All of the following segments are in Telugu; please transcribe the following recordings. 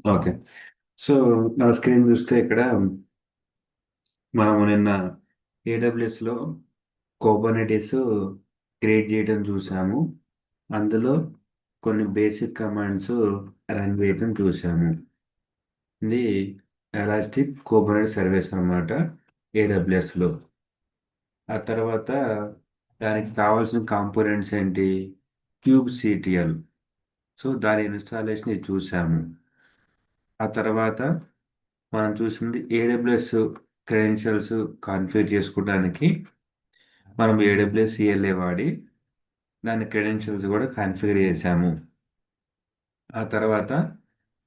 ఓకే. సో, నా స్క్రీన్ చూస్తే ఇక్కడ మనము నిన్న ఏడబ్ల్యూఎస్‌లో కుబర్నెటిస్ క్రియేట్ చేయడం చూసాము. అందులో కొన్ని బేసిక్ కమాండ్స్ రన్ చేయడం చూసాము. ఇది ఎలాస్టిక్ కుబర్నెటిస్ సర్వీస్ అన్నమాట ఏడబ్ల్యూఎస్‌లో. ఆ తర్వాత దానికి కావాల్సిన కాంపోనెంట్స్ ఏంటి? క్యూబ్‌సిటిఎల్. సో, దాని ఇన్‌స్టాలేషన్ ఇది చూసాము. ఆ తర్వాత మనం చూసింది ఏడబ్ల్యూఎస్ క్రెడెన్షియల్స్ కాన్ఫిగర్ చేసుకోవడానికి మనం ఏడబ్ల్యూఎస్ సిఎల్ఏ వాడి దాని క్రెడెన్షియల్స్ కూడా కాన్ఫిగర్ చేసాము. ఆ తర్వాత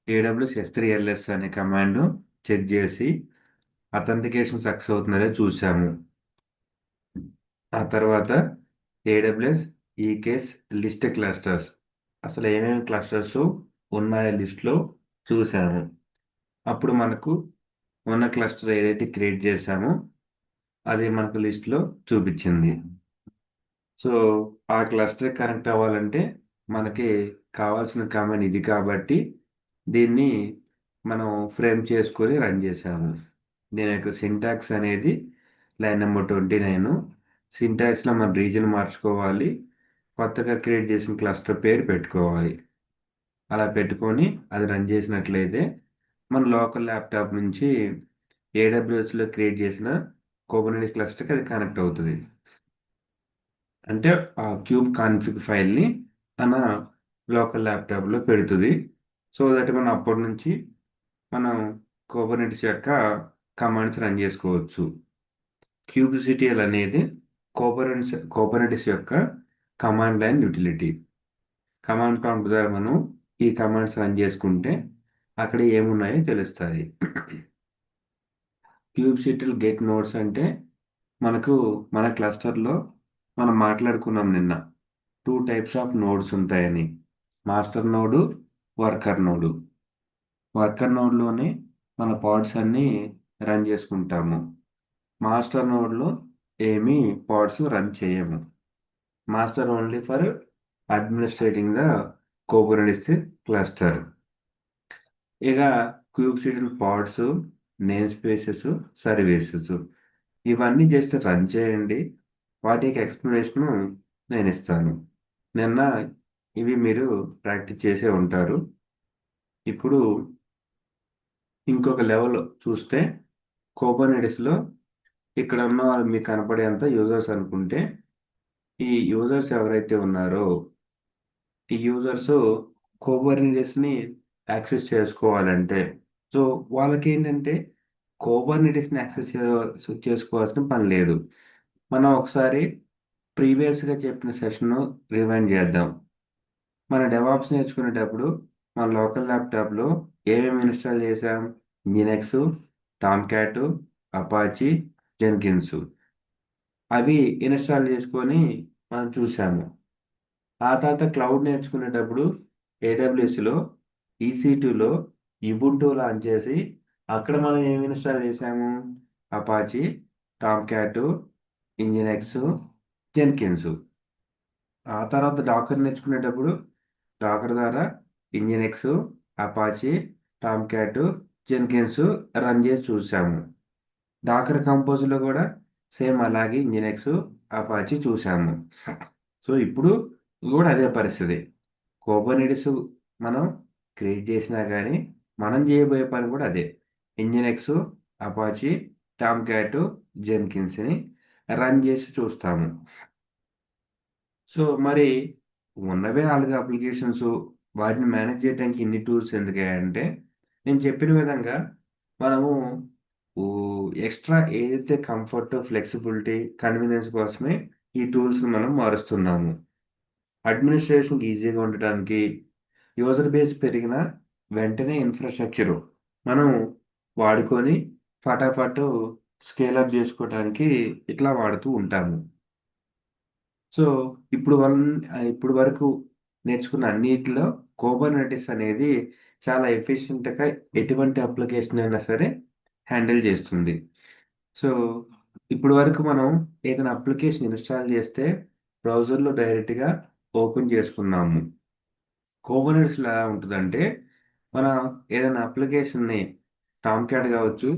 ఏడబ్ల్యూఎస్ S3LS అనే కమాండ్ చెక్ చేసి అథెంటికేషన్ సక్సెస్ అవుతుందో చూసాము. ఆ తర్వాత ఏడబ్ల్యూఎస్ ఈ కేస్ లిస్ట్ క్లస్టర్స్ అసలు ఏమేమి క్లస్టర్స్ ఉన్నాయో లిస్ట్లో చూసాము. అప్పుడు మనకు ఉన్న క్లస్టర్ ఏదైతే క్రియేట్ చేసామో అది మనకు లిస్ట్లో చూపించింది. సో ఆ క్లస్టర్ కనెక్ట్ అవ్వాలంటే మనకి కావాల్సిన కమాండ్ ఇది కాబట్టి దీన్ని మనం ఫ్రేమ్ చేసుకొని రన్ చేసాము. దీని యొక్క సింటాక్స్ అనేది లైన్ నెంబర్ 29. సింటాక్స్లో మన రీజన్ మార్చుకోవాలి. కొత్తగా క్రియేట్ చేసిన క్లస్టర్ పేరు పెట్టుకోవాలి. అలా పెట్టుకొని అది రన్ చేసినట్లయితే మన లోకల్ ల్యాప్టాప్ నుంచి ఏడబ్ల్యూఎస్లో క్రియేట్ చేసిన కుబర్నెటిస్ క్లస్టర్కి అది కనెక్ట్ అవుతుంది. అంటే ఆ క్యూబ్ కాన్ఫిగ్ ఫైల్ని మన లోకల్ ల్యాప్టాప్లో పెడుతుంది. సో దట్ మనం అప్పటి నుంచి మనం కుబర్నెటిస్ యొక్క కమాండ్స్ రన్ చేసుకోవచ్చు. క్యూబ్సిటిఎల్ అనేది కుబర్నెటిస్ యొక్క command line utility. Command prompt ద్వారా మనం ఈ కమాండ్స్ రన్ చేసుకుంటే అక్కడ ఏమున్నాయో తెలుస్తుంది. క్యూబ్సిటిఎల్ గెట్ నోడ్స్ అంటే మనకు మన క్లస్టర్లో మనం మాట్లాడుకున్నాం నిన్న టూ టైప్స్ ఆఫ్ నోడ్స్ ఉంటాయని. Master node, worker node. Worker నోడ్లోనే మన పాడ్స్ అన్ని రన్ చేసుకుంటాము. మాస్టర్ నోడ్లో ఏమీ పాడ్స్ రన్ చేయము. Master only for administrating the Kubernetes cluster. ఇక kubectl pods, name spaces, services ఇవన్నీ జస్ట్ రన్ చేయండి. వాటికి ఎక్స్ప్లెనేషన్ నేను ఇస్తాను. నిన్న ఇవి మీరు ప్రాక్టీస్ చేసే ఉంటారు. ఇప్పుడు ఇంకొక లెవెల్ చూస్తే కుబర్నెటిస్లో ఇక్కడ ఉన్న వాళ్ళు మీకు కనపడేంత యూజర్స్ అనుకుంటే ఈ యూజర్స్ ఎవరైతే ఉన్నారో ఈ యూజర్స్ కుబర్నెటిస్ని యాక్సెస్ చేసుకోవాలంటే సో వాళ్ళకి ఏంటంటే కుబర్నెటిస్ని యాక్సెస్ చేసుకోవాల్సిన పని లేదు. మనం ఒకసారి ప్రీవియస్గా చెప్పిన సెషన్ రివైండ్ చేద్దాం. మన డెవాప్స్ నేర్చుకునేటప్పుడు మన లోకల్ ల్యాప్టాప్లో ఏమేమి ఇన్స్టాల్ చేసాం? లినక్స్, టామ్క్యాట్, అపాచీ, జెన్కిన్స్ అవి ఇన్స్టాల్ చేసుకొని మనం చూసాము. ఆ తర్వాత క్లౌడ్ నేర్చుకునేటప్పుడు ఏడబ్ల్యూఎస్లో EC2లో ఇబుంటూ లాంచ్ చేసి అక్కడ మనం ఏమి ఇన్స్టాల్ చేసాము? Apache, Tomcat, Nginx, Jenkins. ఆ తర్వాత డాకర్ నేర్చుకునేటప్పుడు డాకర్ ద్వారా Nginx, Apache, Tomcat, Jenkins run చేసి చూసాము. డాకర్ కంపోజ్లో కూడా సేమ్ అలాగే ఇంజినెక్స్, అపాచీ చూసాము. సో ఇప్పుడు కూడా అదే పరిస్థితి. కుబర్నెటిస్ మనం క్రియేట్ చేసినా కానీ మనం చేయబోయే పని కూడా అదే. ఇంజినెక్స్, అపాచీ, టామ్క్యాట్, జెన్కిన్స్ని రన్ చేసి చూస్తాము. సో మరి ఉన్నవే 4 అప్లికేషన్స్ వాటిని మేనేజ్ చేయడానికి ఇన్ని టూల్స్ ఎందుకంటే నేను చెప్పిన విధంగా మనము ఎక్స్ట్రా ఏదైతే కంఫర్ట్, ఫ్లెక్సిబిలిటీ, కన్వీనియన్స్ కోసమే ఈ టూల్స్ని మనం మారుస్తున్నాము. అడ్మినిస్ట్రేషన్ ఈజీగా ఉండటానికి యూజర్ బేస్ పెరిగిన వెంటనే ఇన్ఫ్రాస్ట్రక్చరు మనం వాడుకొని ఫటాఫట్ స్కేల్ అప్ చేసుకోవడానికి ఇట్లా వాడుతూ ఉంటాము. సో ఇప్పుడు వరకు నేర్చుకున్న అన్నిటిలో కుబర్నెటిస్ అనేది చాలా ఎఫిషియెంట్గా ఎటువంటి అప్లికేషన్ అయినా సరే హ్యాండిల్ చేస్తుంది. సో ఇప్పుడు వరకు మనం ఏదైనా అప్లికేషన్ ఇన్స్టాల్ చేస్తే బ్రౌజర్లో డైరెక్ట్గా ఓపెన్ చేసుకున్నాము. కుబర్నెటిస్లో ఎలా ఉంటుందంటే మన ఏదైనా అప్లికేషన్ని టామ్ క్యాట్ కావచ్చు,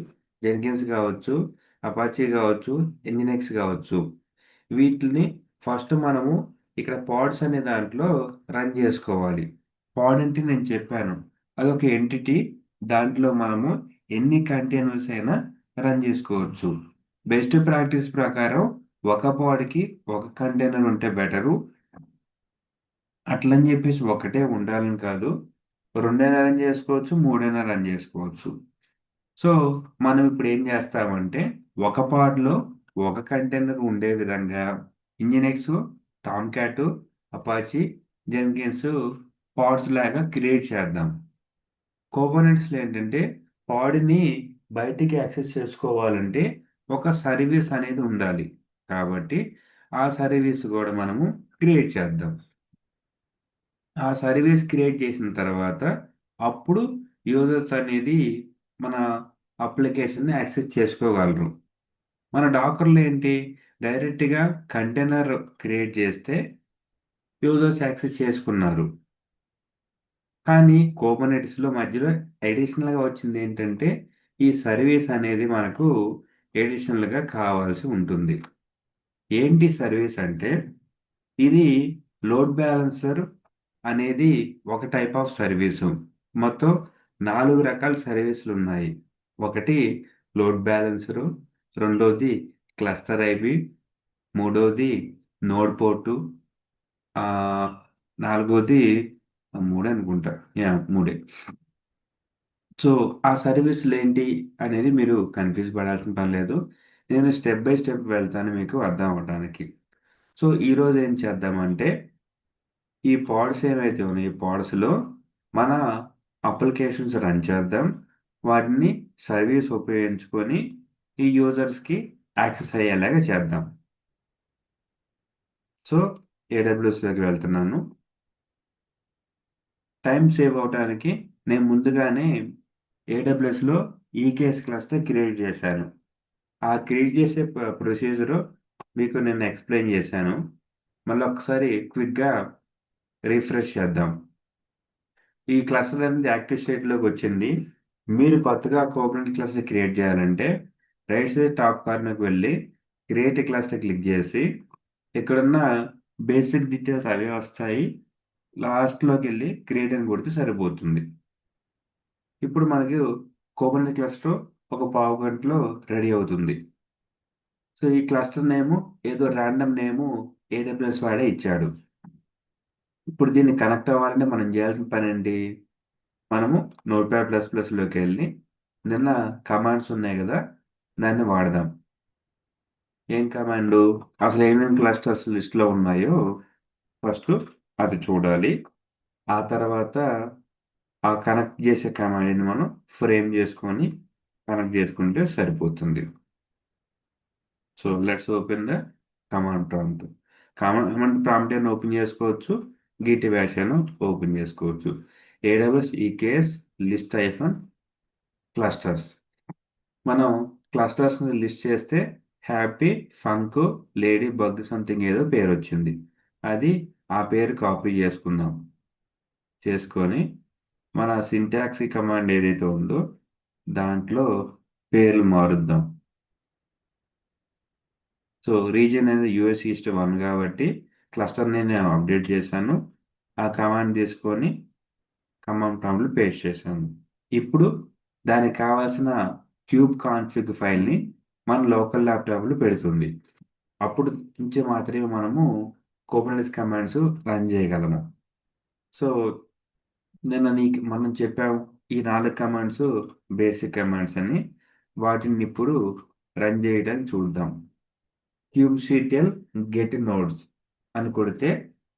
జెన్కిన్స్ కావచ్చు, అపాచీ కావచ్చు, ఎన్జినెక్స్ కావచ్చు. వీటిని ఫస్ట్ మనము ఇక్కడ పాడ్స్ అనే దాంట్లో రన్ చేసుకోవాలి. పాడ్ అంటే నేను చెప్పాను, అదొక ఎంటిటీ. దాంట్లో మనము ఎన్ని కంటైనర్స్ అయినా రన్ చేసుకోవచ్చు. బెస్ట్ ప్రాక్టీస్ ప్రకారం ఒక పాడ్కి ఒక కంటైనర్ ఉంటే బెటరు. అట్లని చెప్పేసి ఒకటే ఉండాలని కాదు. రెండైనా రన్ చేసుకోవచ్చు, మూడైనా రన్ చేసుకోవచ్చు. సో మనం ఇప్పుడు ఏం చేస్తామంటే ఒక పాడ్లో ఒక కంటైనర్ ఉండే విధంగా Nginx, Tomcat, Apache, Jenkins pods లాగా క్రియేట్ చేద్దాం. కోపోనెంట్స్లో ఏంటంటే పాడ్ని బయటికి యాక్సెస్ చేసుకోవాలంటే ఒక సర్వీస్ అనేది ఉండాలి. కాబట్టి ఆ సర్వీస్ కూడా మనము క్రియేట్ చేద్దాం. ఆ సర్వీస్ క్రియేట్ చేసిన తర్వాత అప్పుడు యూజర్స్ అనేది మన అప్లికేషన్ని యాక్సెస్ చేసుకోగలరు. మన డాకర్లో ఏంటి, డైరెక్ట్గా కంటైనర్ క్రియేట్ చేస్తే యూజర్స్ యాక్సెస్ చేసుకున్నారు. కానీ కోబర్నెటిస్లో మధ్యలో అడిషనల్గా వచ్చింది ఏంటంటే ఈ సర్వీస్ అనేది మనకు అడిషనల్గా కావాల్సి ఉంటుంది. ఏంటి సర్వీస్ అంటే ఇది లోడ్ బ్యాలెన్సర్ అనేది ఒక టైప్ ఆఫ్ సర్వీసు. మొత్తం 4 రకాల సర్వీసులు ఉన్నాయి. ఒకటి లోడ్ బ్యాలెన్సరు, రెండోది క్లస్టర్ ఐబి, మూడోది నోడ్ పోర్టు, నాలుగోది మూడే అనుకుంటా. మూడే. సో ఆ సర్వీసులు ఏంటి అనేది మీరు కన్ఫ్యూజ్ పడాల్సిన పని లేదు. నేను స్టెప్ బై స్టెప్ వెళ్తాను మీకు అర్థం అవ్వడానికి. సో ఈరోజు ఏం చేద్దామంటే ఈ పాడ్స్ ఏవైతే ఉన్నాయో ఈ పాడ్స్లో మన అప్లికేషన్స్ రన్ చేద్దాం. వాటిని సర్వీస్ ఉపయోగించుకొని ఈ యూజర్స్కి యాక్సెస్ అయ్యేలాగా చేద్దాం. సో ఏడబ్ల్యూఎస్లోకి వెళ్తున్నాను. టైం సేవ్ అవడానికి నేను ముందుగానే ఏడబ్ల్యూఎస్లో ఈకేఎస్ క్లస్టర్ క్రియేట్ చేశాను. ఆ క్రియేట్ చేసే ప్రొసీజరు మీకు నేను ఎక్స్ప్లెయిన్ చేశాను. మళ్ళీ ఒకసారి క్విక్గా రిఫ్రెష్ చేద్దాం. ఈ క్లస్టర్ అనేది యాక్టివ్ స్టేట్లోకి వచ్చింది. మీరు కొత్తగా కోపరెంట్ క్లస్టర్ క్రియేట్ చేయాలంటే రైట్ సైడ్ టాప్ కార్నర్కి వెళ్ళి క్రియేట్ క్లస్టర్ క్లిక్ చేసి ఇక్కడున్న బేసిక్ డీటెయిల్స్ అవే వస్తాయి. లాస్ట్లోకి వెళ్ళి క్రియేట్ అని కొడితే సరిపోతుంది. ఇప్పుడు మనకి కోపరెంట్ క్లస్టర్ ఒక పావు గంటలో రెడీ అవుతుంది. సో ఈ క్లస్టర్ నేము ఏదో ర్యాండమ్ నేము ఏడబ్ల్యూఎస్ వాడే ఇచ్చాడు. ఇప్పుడు దీన్ని కనెక్ట్ అవ్వాలంటే మనం చేయాల్సిన పని ఏంటి, మనము నోట్ప్యాడ్ ప్లస్ ప్లస్లోకి వెళ్ళి నిన్న కమాండ్స్ ఉన్నాయి కదా, దాన్ని వాడదాం. ఏం కమాండ్, అసలు ఏమేమి క్లస్టర్స్ లిస్ట్లో ఉన్నాయో ఫస్ట్ అది చూడాలి. ఆ తర్వాత ఆ కనెక్ట్ చేసే కమాండ్ని మనం ఫ్రేమ్ చేసుకొని కనెక్ట్ చేసుకుంటే సరిపోతుంది. So let's open the command prompt. Command prompt అయినా ఓపెన్ చేసుకోవచ్చు, గీటి బ్యాష్ అయినా ఓపెన్ చేసుకోవచ్చు. AWS EKS list hyphen clusters. మనం క్లస్టర్స్ని లిస్ట్ చేస్తే happy, funk, lady bug something ఏదో పేరు వచ్చింది. అది ఆ పేరు కాపీ చేసుకుందాం. చేసుకొని మన సింటాక్స్ కమాండ్ ఏదైతే ఉందో దాంట్లో పేర్లు మారుద్దాం. సో రీజియన్ అనేది యూఎస్ ఈస్ట్ 1 కాబట్టి క్లస్టర్ నేను అప్డేట్ చేశాను. ఆ కమాండ్ తీసుకొని కమాండ్ ప్రాంప్ట్లో పేస్ట్ చేశాను. ఇప్పుడు దానికి కావాల్సిన క్యూబ్ కాన్ఫిగ్ ఫైల్ని మన లోకల్ ల్యాప్టాప్లో పెడుతుంది. అప్పుడు నుంచి మాత్రమే మనము కుబర్నెటిస్ కమాండ్స్ రన్ చేయగలము. సో మనం చెప్పాము ఈ 4 కమాండ్స్ బేసిక్ కమాండ్స్ అని. వాటిని ఇప్పుడు రన్ చేయడానికి చూద్దాం. క్యూబ్సిటిఎల్ గెట్ నోడ్స్ అని కొడితే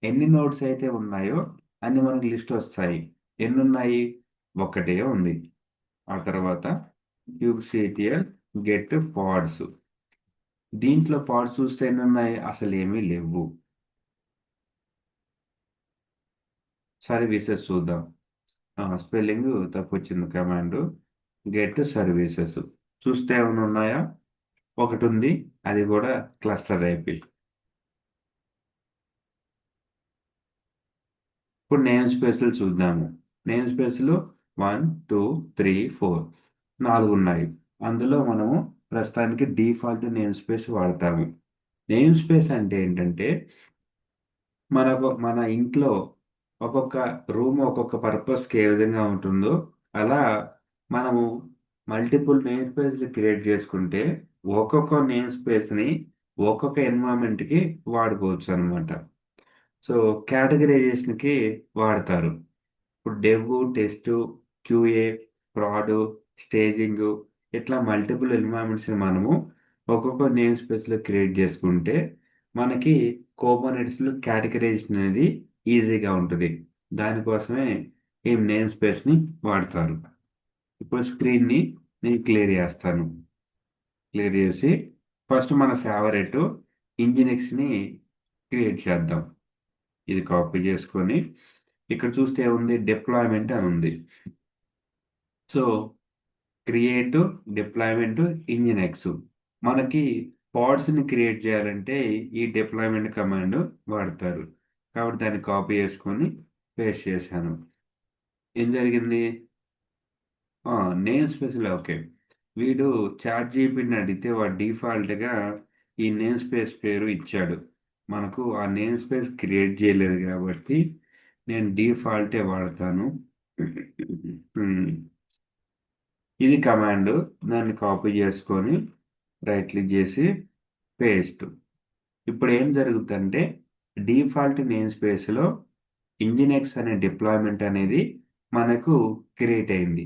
ఎన్ని నోడ్స్ అయితే ఉన్నాయో అన్ని మనకి లిస్ట్ వస్తాయి. ఎన్ని ఉన్నాయి, ఒక్కటే ఉంది. ఆ తర్వాత క్యూబ్సిటిఎల్ గెట్ పాడ్స్. దీంట్లో పాడ్స్ చూస్తే ఎన్ని ఉన్నాయి, అసలు ఏమీ లేవు. సర్వీసెస్ చూద్దాం. స్పెల్లింగ్ తప్పు వచ్చింది. కమాండ్ గెట్ సర్వీసెస్ చూస్తే ఏమైనా ఉన్నాయా, ఒకటి ఉంది, అది కూడా క్లస్టర్ ఐపి. ఇప్పుడు నేమ్ స్పేస్లు చూద్దాము. నేమ్ స్పేస్లో వన్ టూ త్రీ ఫోర్ 4 ఉన్నాయి. అందులో మనము ప్రస్తుతానికి డిఫాల్ట్ నేమ్ స్పేస్ వాడతాము. నేమ్ స్పేస్ అంటే ఏంటంటే మన ఇంట్లో ఒక్కొక్క రూమ్ ఒక్కొక్క పర్పస్కి ఏ విధంగా ఉంటుందో అలా మనము మల్టిపుల్ నేమ్ స్పేస్లు క్రియేట్ చేసుకుంటే ఒక్కొక్క నేమ్ స్పేస్ని ఒక్కొక్క ఎన్వైరన్మెంట్కి వాడుకోవచ్చు అనమాట. సో కేటగరైజేషన్కి వాడతారు. ఇప్పుడు dev, test, QA, proud, staging ఇట్లా మల్టిపుల్ ఎన్వైరన్మెంట్స్ని మనము ఒక్కొక్క నేమ్ స్పేస్లో క్రియేట్ చేసుకుంటే మనకి కోబర్నెట్స్లో కేటగరైజేషన్ అనేది ఈజీగా ఉంటుంది. దానికోసమే ఈ నేమ్ స్పేస్ని వాడతారు. ఇప్పుడు స్క్రీన్ని నేను క్లియర్ చేస్తాను. క్లియర్ చేసి ఫస్ట్ మన ఫేవరెట్ ఇంజినెక్స్ని క్రియేట్ చేద్దాం. ఇది కాపీ చేసుకొని ఇక్కడ చూస్తే ఏముంది, డిప్లాయ్మెంట్ అని ఉంది. So create deployment Nginx. మనకి పాడ్స్ని క్రియేట్ చేయాలంటే ఈ డిప్లాయ్మెంట్ కమాండ్ వాడతారు. కాబట్టి దాన్ని కాపీ చేసుకొని పేస్ట్ చేశాను. ఏం జరిగింది, నేమ్ స్పేస్లో ఓకే. వీడు చాట్ జీపీటీని అడిగితే వాడు డిఫాల్ట్గా ఈ నేమ్ స్పేస్ పేరు ఇచ్చాడు. మనకు ఆ నేమ్ స్పేస్ క్రియేట్ చేయలేదు కాబట్టి నేను డిఫాల్టే వాడతాను. ఇది కమాండ్. దాన్ని కాపీ చేసుకొని రైట్ క్లిక్ చేసి పేస్ట్. ఇప్పుడు ఏం జరుగుతుందంటే డిఫాల్ట్ నేమ్ స్పేస్లో ఇంజినెక్స్ అనే డిప్లాయ్మెంట్ అనేది మనకు క్రియేట్ అయింది.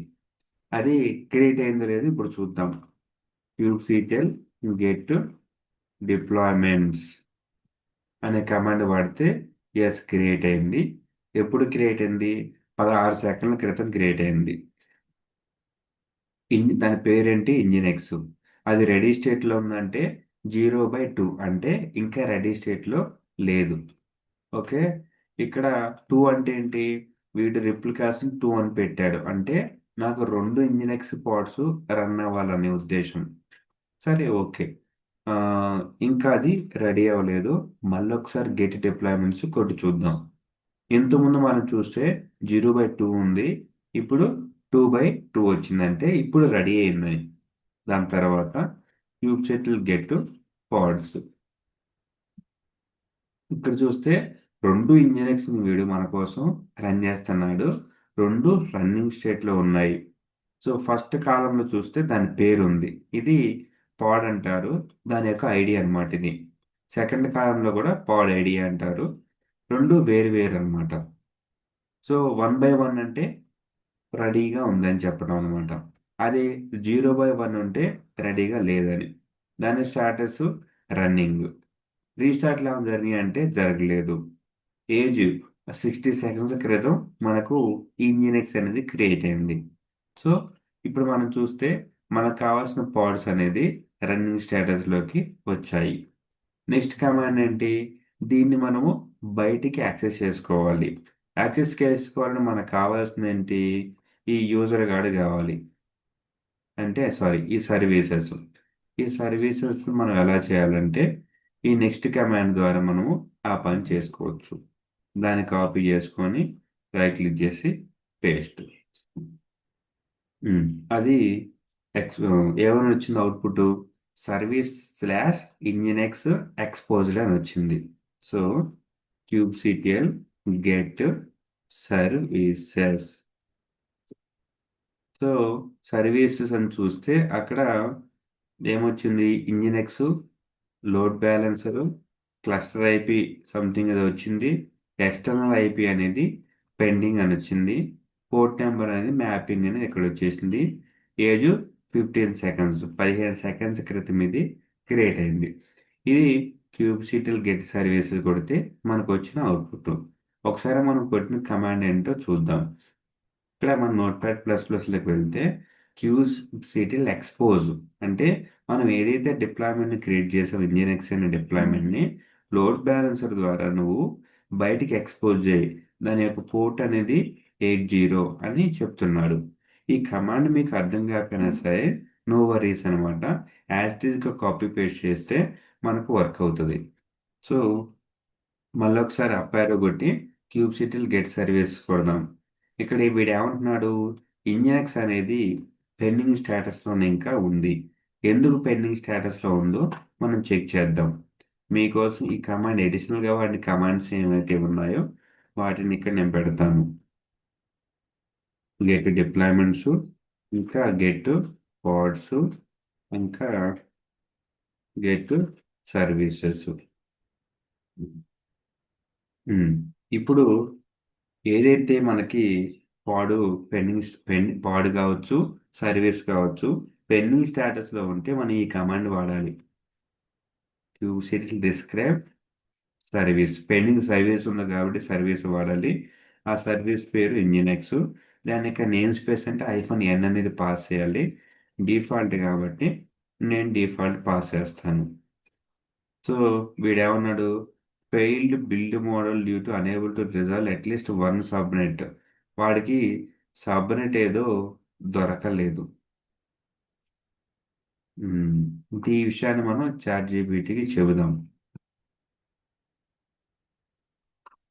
అది క్రియేట్ అయిందో లేదో ఇప్పుడు చూద్దాం. kubectl get డిప్లాయ్మెంట్స్ అనే కమాండ్ వాడితే ఎస్ క్రియేట్ అయింది. ఎప్పుడు క్రియేట్ అయింది, 16 సెకండ్ల క్రితం క్రియేట్ అయింది. దాని పేరేంటి, ఇంజినెక్స్. అది రెడీ స్టేట్లో ఉందంటే 0/2 అంటే ఇంకా రెడీ స్టేట్లో లేదు. ఓకే, ఇక్కడ 2 అంటే ఏంటి, వీటి రిప్లికాస్ 2 అని పెట్టాడు అంటే నాకు 2 ఇంజినెక్స్ పాడ్స్ రన్ అవ్వాలనే ఉద్దేశం. సరే ఓకే. ఆ, ఇంకా అది రెడీ అవ్వలేదు. మళ్ళీ ఒకసారి గెట్ డిప్లాయ్మెంట్స్ కొట్టి చూద్దాం. ఇంతకుముందు మనం చూస్తే 0/2 ఉంది, ఇప్పుడు 2/2 వచ్చిందంటే ఇప్పుడు రెడీ అయింది. దాని తర్వాత kubectl get పాడ్స్. ఇక్కడ చూస్తే 2 ఇంజినెక్స్ వీడు మన కోసం రన్ చేస్తున్నాడు. 2 రన్నింగ్ స్టేట్లో ఉన్నాయి. సో ఫస్ట్ కాలంలో చూస్తే దాని పేరు ఉంది, ఇది పాడ్ అంటారు. దాని యొక్క ఐడి అన్నమాట ఇది. సెకండ్ కాలంలో కూడా పాడ్ ఐడి అంటారు. 2 వేరు వేరు అనమాట. సో 1/1 అంటే రెడీగా ఉందని చెప్పడం అనమాట. అదే 0/1 ఉంటే రెడీగా లేదని. దాని స్టాటస్ రన్నింగ్. రీస్టార్ట్లు ఏమైనా జరిగాయి అంటే జరగలేదు. ఏజ్ 60 సెకండ్స్ క్రితం మనకు ఈ ఇంజినెక్స్ అనేది క్రియేట్ అయింది. సో ఇప్పుడు మనం చూస్తే మనకు కావాల్సిన పాడ్స్ అనేది రన్నింగ్ స్టేటస్లోకి వచ్చాయి. నెక్స్ట్ కమాండ్ ఏంటి, దీన్ని మనము బయటికి యాక్సెస్ చేసుకోవాలి. యాక్సెస్ చేసుకోవాలని మనకు కావాల్సింది ఏంటి, ఈ యూజర్ గార్డ్ కావాలి. అంటే సారీ, ఈ సర్వీసెస్ మనం ఎలా చేయాలంటే ఈ నెక్స్ట్ కమాండ్ ద్వారా మనము ఆ పని చేసుకోవచ్చు. దాన్ని కాపీ చేసుకొని రైట్ క్లిక్ చేసి పేస్ట్. అది ఏమైనా వచ్చింది అవుట్పుట్, సర్వీస్/ఇంజినెక్స్ ఎక్స్పోజ్డ్ అని వచ్చింది. So kubectl get services. So services అని చూస్తే అక్కడ ఏమొచ్చింది, Nginx, load balancer, cluster IP something ఏదో వచ్చింది, ఎక్స్టర్నల్ ఐపీ అనేది పెండింగ్ అని వచ్చింది, పోర్ట్ నెంబర్ అనేది మ్యాపింగ్ అనేది ఇక్కడ వచ్చేసింది. ఏజ్ 15 సెకండ్స్, 15 సెకండ్స్ క్రితం ఇది క్రియేట్ అయింది. ఇది kubectl గెట్ సర్వీసెస్ కొడితే మనకు వచ్చిన అవుట్పుట్. ఒకసారి మనం కొట్టిన కమాండ్ ఏంటో చూద్దాం. ఇక్కడ మన నోట్ప్యాడ్++లోకి వెళ్తే kubectl ఎక్స్పోజ్ అంటే మనం ఏదైతే డిప్లాయ్మెంట్ని క్రియేట్ చేసాం, ఇంజినెక్స్ అనే డిప్లాయ్మెంట్ని లోడ్ బ్యాలెన్సర్ ద్వారా నువ్వు బయటికి ఎక్స్పోజ్ చేయి. దాని యొక్క పోర్ట్ అనేది 80 అని చెప్తున్నాడు. ఈ కమాండ్ మీకు అర్థం కాకపోయినా సరే నో వరీస్ అనమాట. యాజ్ కాపీ పేస్ట్ చేస్తే మనకు వర్క్ అవుతుంది. సో మళ్ళీ ఒకసారి అప్ యారో కొట్టి kubectl గెట్ సర్వీస్ కొడదాం. ఇక్కడ వీడు ఏమంటున్నాడు, ఇంజనెక్స్ అనేది పెండింగ్ స్టేటస్లోనే ఇంకా ఉంది. ఎందుకు పెండింగ్ స్టేటస్లో ఉందో మనం చెక్ చేద్దాం. మీకోసం ఈ కమాండ్ అడిషనల్గా వాడిన కమాండ్స్ ఏమైతే ఉన్నాయో వాటిని ఇక్కడ నేను పెడతాను. గెట్ డిప్లాయ్మెంట్స్, ఇంకా గెట్ పాడ్స్, ఇంకా గెట్ సర్వీసెస్. ఇప్పుడు ఏదైతే మనకి పాడు పాడు కావచ్చు, సర్వీస్ కావచ్చు, పెండింగ్ స్టేటస్లో ఉంటే మనం ఈ కమాండ్ వాడాలి. డిస్క్రైబ్ సర్వీస్, పెండింగ్ సర్వీస్ ఉంది కాబట్టి సర్వీస్ వాడాలి. ఆ సర్వీస్ పేరు ఇంజినెక్స్. దాని యొక్క నేమ్ స్పేస్ అంటే -n అనేది పాస్ చేయాలి. డిఫాల్ట్ కాబట్టి నేను డిఫాల్ట్ పాస్ చేస్తాను. సో వీడేమన్నాడు, failed build model due to unable to resolve at least one subnet. వాడికి సబ్నెట్ ఏదో దొరకలేదు. ఉమ్, ఈ విషయాన్ని మనం చాట్ జీపీటీకి చెబుదాం.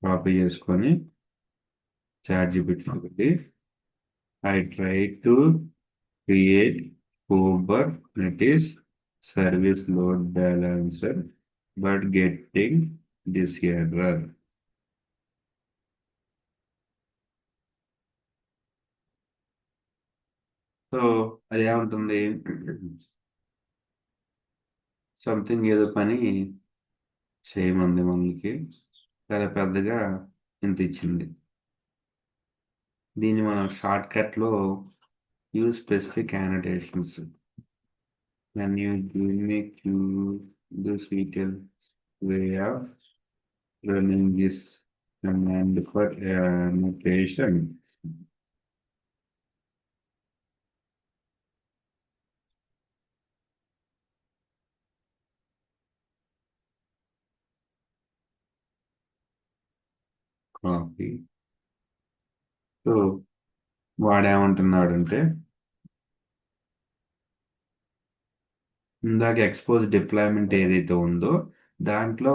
కాపీ చేసుకొని chat GPT I try to create Kubernetes service load balancer but getting this error. So అది ఏమంటుంది, సంథింగ్ ఏదో పని చేయమంది మనకి, చాలా పెద్దగా ఇంత ఇచ్చింది. దీన్ని మనం షార్ట్ కట్లో use specific annotations. When you give me use the detailed way of running this command for annotation. Copy. So వాడేమంటున్నాడంటే, ఇందాక ఎక్స్పోజ్ డిప్లాయ్మెంట్ ఏదైతే ఉందో దాంట్లో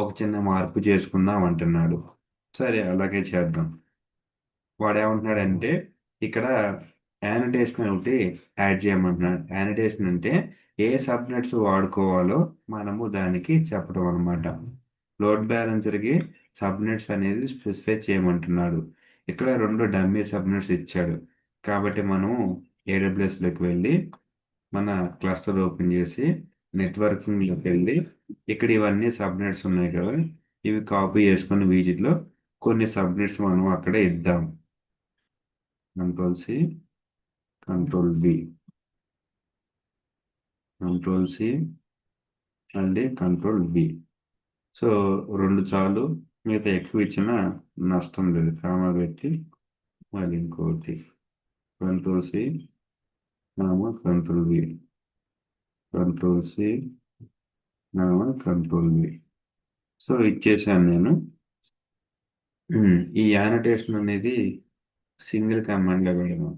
ఒక చిన్న మార్పు చేసుకుందాం అంటున్నాడు. సరే అలాగే చేద్దాం. వాడు ఏమంటున్నాడంటే ఇక్కడ యానిటేషన్ ఒకటి యాడ్ చేయమంటున్నాడు. యానిటేషన్ అంటే ఏ సబ్నెట్స్ వాడుకోవాలో మనము దానికి చెప్పడం అనమాట. లోడ్ బ్యాలెన్సర్కి సబ్నెట్స్ అనేది స్పెసిఫై చేయమంటున్నాడు. ఇక్కడ రెండు డమ్మీ సబ్నెట్స్ ఇచ్చాడు. కాబట్టి మనము ఏడబ్ల్యూఎస్లోకి వెళ్ళి మన క్లస్టర్ ఓపెన్ చేసి నెట్వర్కింగ్లోకి వెళ్ళి ఇక్కడ ఇవన్నీ సబ్నెట్స్ ఉన్నాయి కదా, ఇవి కాపీ చేసుకుని వీటిలో కొన్ని సబ్నెట్స్ మనం అక్కడ ఇద్దాం. కంట్రోల్-C, కంట్రోల్-V, కంట్రోల్-C, మళ్ళీ కంట్రోల్-V. సో రెండు చాలు, మిగతా ఎక్కువ ఇచ్చినా నష్టం లేదు. కామా పెట్టి మళ్ళీ ఇంకోటి కంట్రోల్-C, కంట్రోల్-V, కంట్రోల్-C, కంట్రోల్-V. సో ఇచ్చేసాను నేను. ఈ యానటేషన్ అనేది సింగిల్ కమాండ్లో పెడదాం,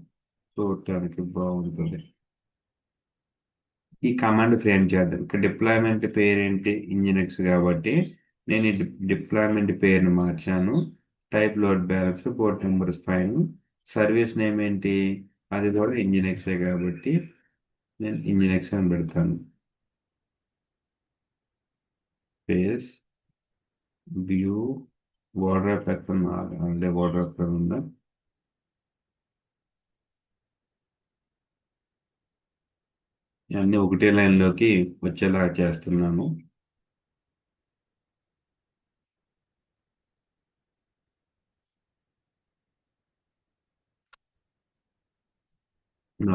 చూడటానికి బాగుంటుంది. ఈ కమాండ్ ఫ్రేమ్ చేద్దాం. ఇక్కడ డిప్లాయ్మెంట్ పేరేంటి, ఇంజినెక్స్ కాబట్టి నేను ఈ డిప్లాయ్మెంట్ పేరుని మార్చాను. Type load balance, port number 5, service name ఏంటి, అది కూడా ఇంజినెక్సే కాబట్టి నేను ఇంజినెక్స్ అని పెడతాను. స్పేస్ వ్యూ వాటర్ పెట్టుకున్న అంటే వాటర్ పెట్టుకుని ఉందా, అన్నీ ఒకటే లైన్లోకి వచ్చేలా చేస్తున్నాను.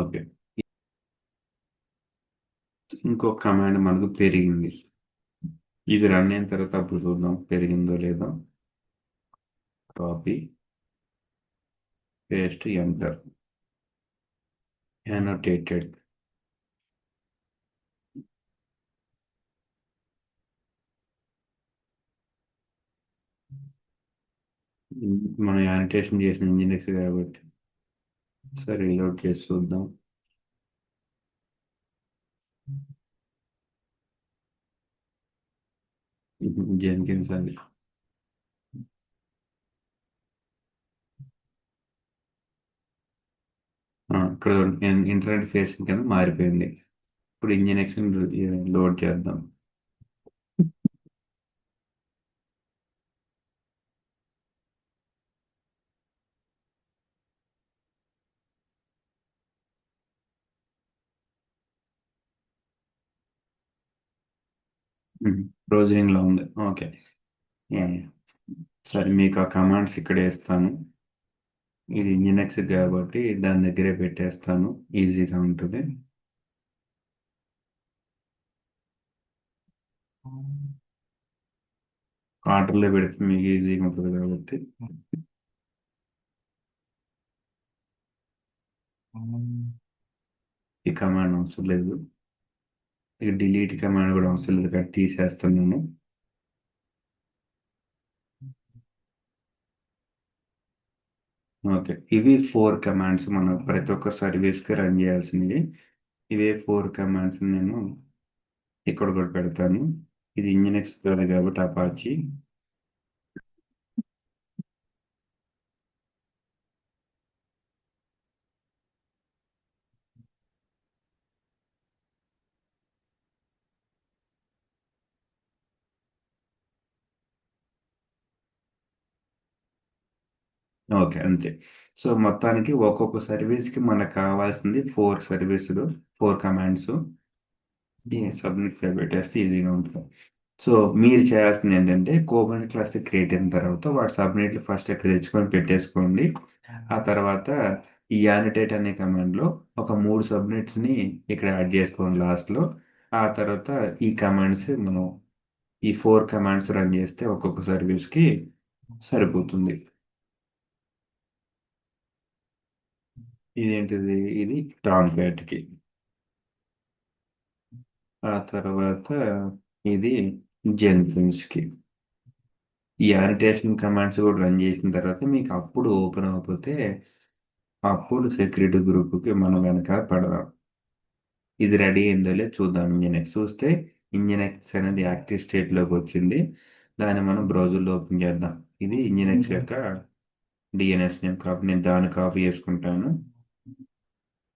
ఓకే, ఇంకొక కమాండ్ మనకు పెరిగింది. ఇది రన్ అయిన తర్వాత అప్పుడు చూద్దాం పెరిగిందో లేదో. Copy, paste, enter. annotated. మనం యానిటేషన్ చేసిన ఇంజినెక్స్ కాబట్టి సరే రీలోడ్ చేసి చూద్దాం. జెన్కిన్స్ అది. ఇక్కడ ఇంటర్నెట్ ఫేసింగ్ కింద మారిపోయింది. ఇప్పుడు ఇంజిన్ లోడ్ చేద్దాం. బ్రౌజింగ్ లో ఉంది. ఓకే. Yeah. సరే, మీకు ఆ కమాండ్స్ ఇక్కడే ఇస్తాను. ఇది ఇంజినెక్స్ కాబట్టి దాని దగ్గరే పెట్టేస్తాను, ఈజీగా ఉంటుంది. ఆర్డర్లో పెడితే మీకు ఈజీగా ఉంటుంది కాబట్టి ఈ కమాండ్ అవసరం లేదు. ఇక డిలీట్ కమాండ్ కూడా అవసరం లేదు కాబట్టి తీసేస్తున్నాను. ఓకే, ఇవి 4 కమాండ్స్ మనం ప్రతి ఒక్క సర్వీస్కి రన్ చేయాల్సినవి. ఇవే 4 కమాండ్స్ నేను ఇక్కడ కూడా పెడతాను. ఇది ఇంజినెక్స్ కాదు కాబట్టి అపాచి. ఓకే, అంతే. సో మొత్తానికి ఒక్కొక్క సర్వీస్కి మనకు కావాల్సింది 4 సర్వీసులు, 4 కమాండ్స్. ఈ సబ్మిట్ పెట్టేస్తే ఈజీగా ఉంటుంది. సో మీరు చేయాల్సింది ఏంటంటే కోబన్ క్లస్టర్ క్రియేట్ అయిన తర్వాత వాటి సబ్నెట్లు ఫస్ట్ ఇక్కడ తెచ్చుకొని పెట్టేసుకోండి. ఆ తర్వాత ఈ యానిటేట్ అనే కమాండ్లో ఒక 3 సబ్నెట్స్ని ఇక్కడ యాడ్ చేసుకోండి లాస్ట్లో. ఆ తర్వాత ఈ కమాండ్స్ మనం ఈ 4 కమాండ్స్ రన్ చేస్తే ఒక్కొక్క సర్వీస్కి సరిపోతుంది. ఇదేంటిది? ఇది టామ్ క్యాట్కి. ఆ తర్వాత ఇది జెన్కిన్స్కి. ఈ యానిటేషన్ కమాండ్స్ కూడా రన్ చేసిన తర్వాత మీకు అప్పుడు ఓపెన్ అయిపోతే అప్పుడు సెక్యూరిటీ గ్రూప్కి మనం వెనక పడదాం. ఇది రెడీ అయిందో లేదో చూద్దాం. ఇంజినెక్స్ చూస్తే ఇంజినెక్స్ అనేది యాక్టివ్ స్టేట్లోకి వచ్చింది. దాన్ని మనం బ్రౌజర్లో ఓపెన్ చేద్దాం. ఇది ఇంజినెక్స్ యొక్క డిఎన్ఎస్ నేమ్ కాపీ. నేను దాన్ని కాపీ చేసుకుంటాను.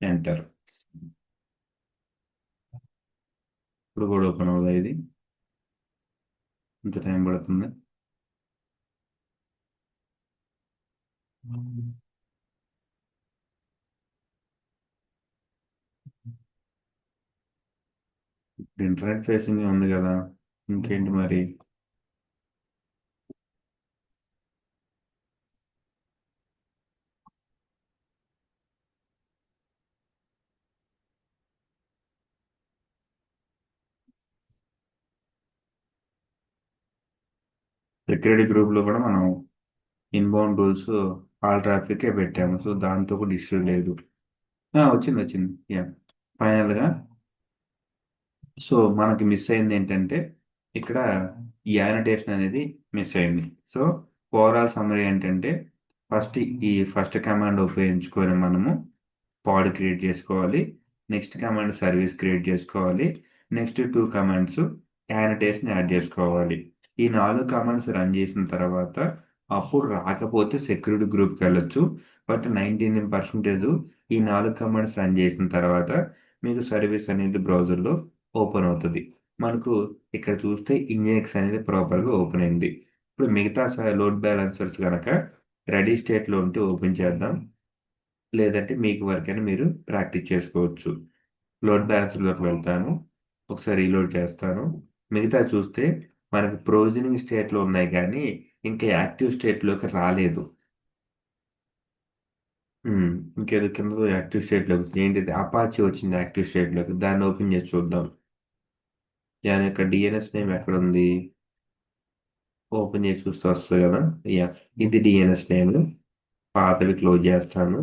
ఎంటర్. ఇప్పుడు కూడా ఓపెన్ అవుతుంది. ఇది ఇంత టైం పడుతుంది. ఇంటర్నెట్ ఫేసింగ్ ఉంది కదా, ఇంకేంటి మరి? సెక్యూరిటీ గ్రూప్లో కూడా మనం ఇన్బౌండ్ రూల్స్ ఆల్ ట్రాఫికే పెట్టాము. సో దాంతో కూడా ఇష్యూ లేదు. వచ్చింది వచ్చింది. యా, ఫైనల్గా. సో మనకి మిస్ అయింది ఏంటంటే ఇక్కడ ఈ యానిటేషన్ అనేది మిస్ అయింది. సో ఓవరాల్ సమ్మరీ ఏంటంటే ఈ ఫస్ట్ కమాండ్ ఉపయోగించుకొని మనము పాడ్ క్రియేట్ చేసుకోవాలి. నెక్స్ట్ కమాండ్ సర్వీస్ క్రియేట్ చేసుకోవాలి. నెక్స్ట్ 2 కమాండ్స్ యానిటేషన్ యాడ్ చేసుకోవాలి. ఈ 4 కమాండ్స్ రన్ చేసిన తర్వాత అప్పుడు రాకపోతే సెక్యూరిటీ గ్రూప్కి వెళ్ళొచ్చు. బట్ 99% ఈ 4 కమాండ్స్ రన్ చేసిన తర్వాత మీకు సర్వీస్ అనేది బ్రౌజర్లో ఓపెన్ అవుతుంది. మనకు ఇక్కడ చూస్తే ఇంజినెక్స్ అనేది ప్రాపర్గా ఓపెన్ అయింది. ఇప్పుడు మిగతా లోడ్ బ్యాలెన్సర్స్ కనుక రెడీ స్టేట్లో ఉంటే ఓపెన్ చేద్దాం. లేదంటే మీకు వరకైనా మీరు ప్రాక్టీస్ చేసుకోవచ్చు. లోడ్ బ్యాలెన్సర్లోకి వెళ్తాను. ఒకసారి రీలోడ్ చేస్తాను. మిగతా చూస్తే మనకు ప్రొవిజనింగ్ స్టేట్లో ఉన్నాయి కానీ ఇంకా యాక్టివ్ స్టేట్లోకి రాలేదు. ఇంకేదో కింద యాక్టివ్ స్టేట్లోకి వచ్చింది. ఏంటిది? అపాచీ వచ్చింది యాక్టివ్ స్టేట్లోకి. దాన్ని ఓపెన్ చేసి చూద్దాం. దాని యొక్క డిఎన్ఎస్ నేమ్ ఎక్కడ ఉంది? ఓపెన్ చేసి చూస్తే వస్తుంది కదా. యా, ఇది డిఎన్ఎస్ నేమ్. పాతవి క్లోజ్ చేస్తాను.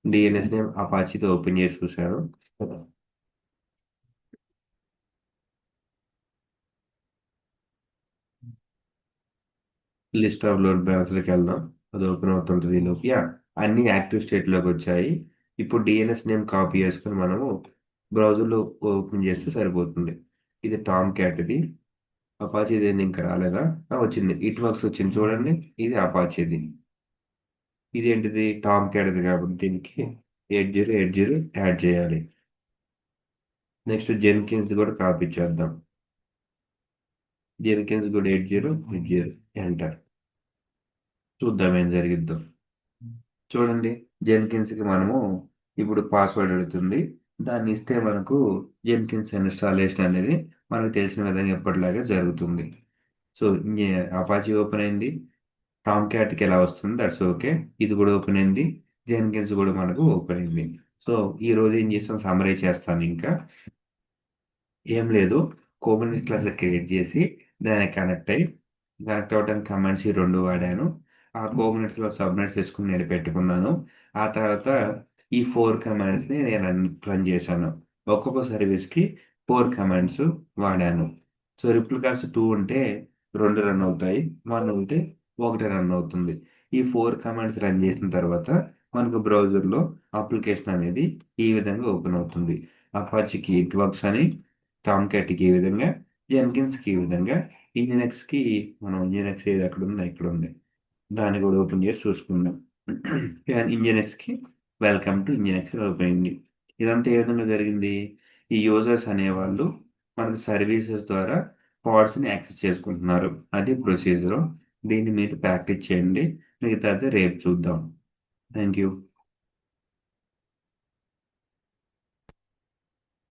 డిఎన్ఎస్ నేమ్ అపాచీతో ఓపెన్ చేసి చూశాను. లిస్ట్ ఆఫ్ లోడ్ బ్యాలెన్స్లోకి వెళ్దాం. అది ఓపెన్ అవుతుంటుంది ఈలోపు. యా, అన్ని యాక్టివ్ స్టేట్లోకి వచ్చాయి. ఇప్పుడు డిఎన్ఎస్ నేమ్ కాపీ చేసుకుని మనము బ్రౌజర్లో ఓపెన్ చేస్తే సరిపోతుంది. ఇది టామ్ క్యాట్. ఇది అపాచీ. ఇది ఇంకా రాలేదా? వచ్చింది. ఇట్ వర్క్స్ వచ్చింది చూడండి. ఇది అపాచీది. ఇదేంటిది టామ్ క్యాట్ది కాబట్టి దీనికి 8080 యాడ్ చేయాలి. నెక్స్ట్ జెన్కిన్స్ కూడా కాపీ చేద్దాం. జెన్కిన్స్ కూడా 8080 ఎంటర్. చూద్దాం ఏం జరిగిద్దో. చూడండి, జెన్కిన్స్కి మనము ఇప్పుడు పాస్వర్డ్ అడుగుతుంది. దాన్ని ఇస్తే మనకు జెన్కిన్స్ ఇన్స్టాలేషన్ అనేది మనకు తెలిసిన విధంగా ఎప్పటిలాగే జరుగుతుంది. సో అపాచీ ఓపెన్ అయింది. టామ్ క్యాట్కి ఎలా వస్తుంది, దట్స్ ఓకే. ఇది కూడా ఓపెన్ అయింది. జెన్కిన్స్ కూడా మనకు ఓపెన్ అయింది. సో ఈ రోజు ఏం చేస్తాం, సమరీ చేస్తాను. ఇంకా ఏం లేదు, కోబర్నెట్ క్లాస్ క్రియేట్ చేసి దానికి కనెక్ట్ అవ్వడానికి కమాండ్స్ ఈ రెండు వాడాను. ఆ కోబర్నెట్స్లో సబ్నెట్స్ తెచ్చుకుని నేను పెట్టుకున్నాను. ఆ తర్వాత ఈ 4 కమాండ్స్ని నేను రన్ చేశాను. ఒక్కొక్క సర్వీస్కి 4 కమాండ్స్ వాడాను. సో రిపుల్ కాస్ట్ 2 ఉంటే 2 రన్ అవుతాయి, 1 ఉంటే 1 రన్ అవుతుంది. ఈ 4 కమాండ్స్ రన్ చేసిన తర్వాత మనకు బ్రౌజర్లో అప్లికేషన్ అనేది ఈ విధంగా ఓపెన్ అవుతుంది. అపాచీకి ఇట్ వర్క్స్ అని, టామ్ క్యాట్కి ఈ విధంగా, జెన్కిన్స్కి ఈ విధంగా, ఇంజినెక్స్కి మనం ఇంజినెక్స్ ఏది అక్కడ ఉందో ఇక్కడ ఉంది, దాన్ని కూడా ఓపెన్ చేసి చూసుకుందాం. ఇంజినెక్స్కి వెల్కమ్ టు ఇంజినెక్స్ ఓపెన్ అయింది. ఇదంతా ఏ విధంగా జరిగింది, ఈ యూజర్స్ అనేవాళ్ళు మనకు సర్వీసెస్ ద్వారా పాడ్స్ని యాక్సెస్ చేసుకుంటున్నారు. అది ప్రొసీజర్. దీన్ని మీరు ప్రాక్టీస్ చేయండి. మిగతాది రేపు చూద్దాం. Thank you.